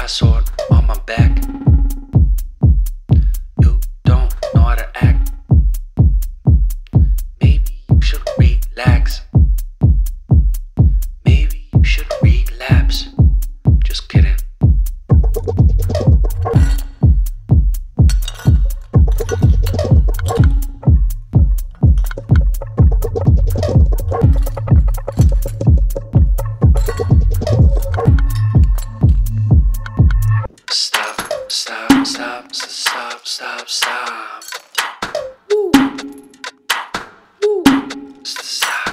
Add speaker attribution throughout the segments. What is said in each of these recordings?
Speaker 1: brass sword on my back. You don't know how to act. Maybe you should relax. Maybe you should relapse. Just kidding. Stop. Woo. Woo. Stop.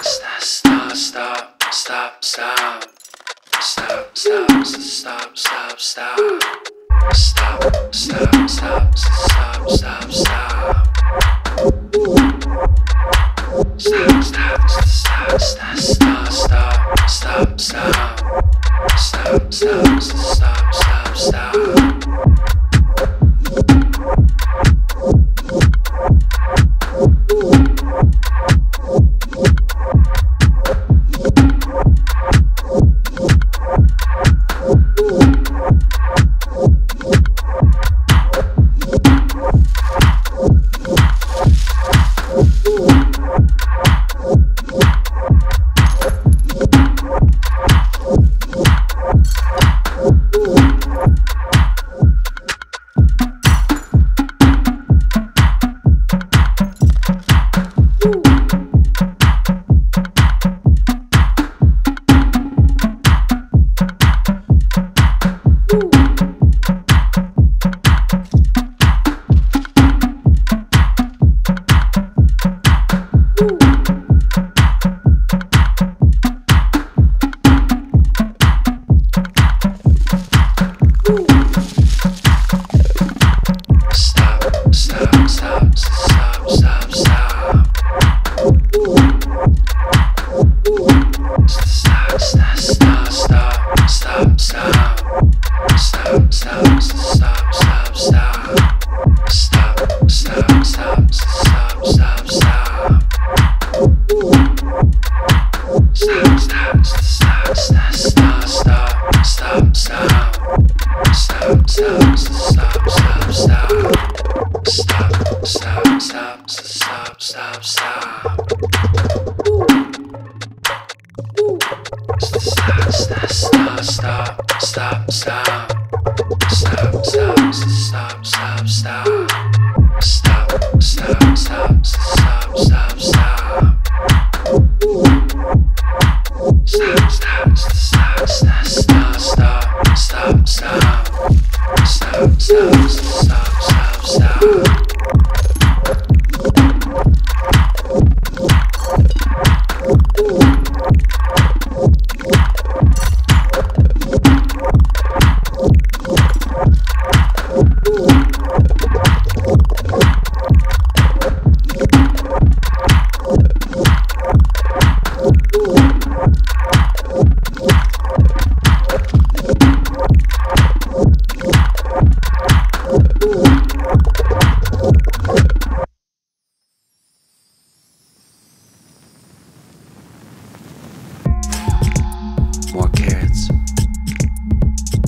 Speaker 1: More carrots.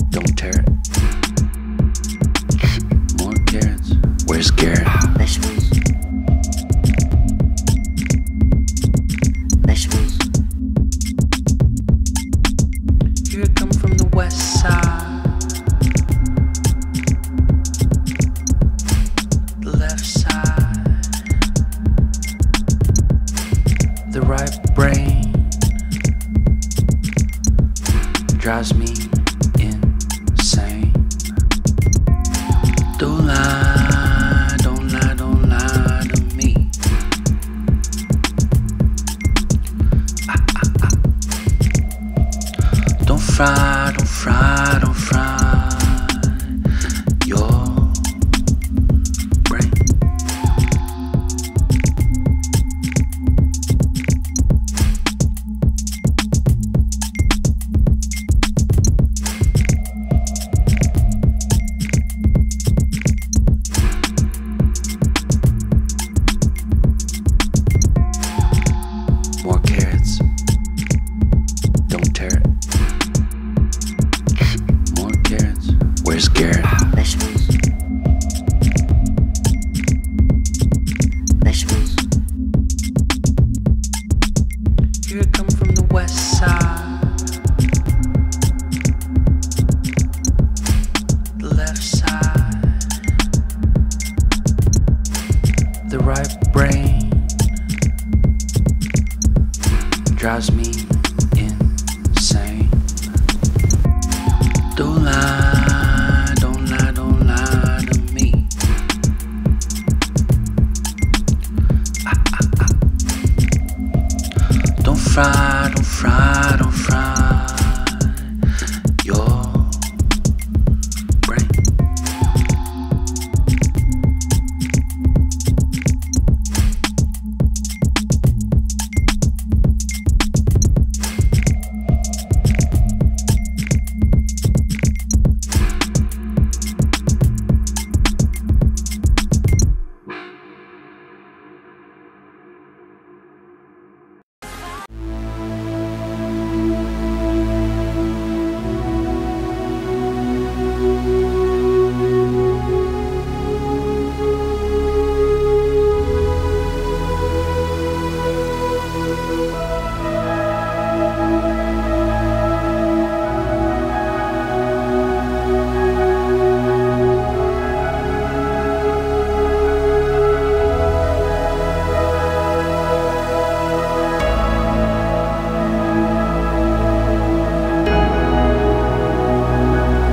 Speaker 1: Don't tear it. More carrots. Where's Garrett?
Speaker 2: Vegetables. Vegetables.
Speaker 1: Here I come from the west side. The left side. The right brain drives me insane. Don't lie to me. Don't fry your brain. More carrots. Don't tear it. More carrots. we're scared.
Speaker 2: Vegetables. Vegetables.
Speaker 1: Here I come from the west side, the left side, the right brain drives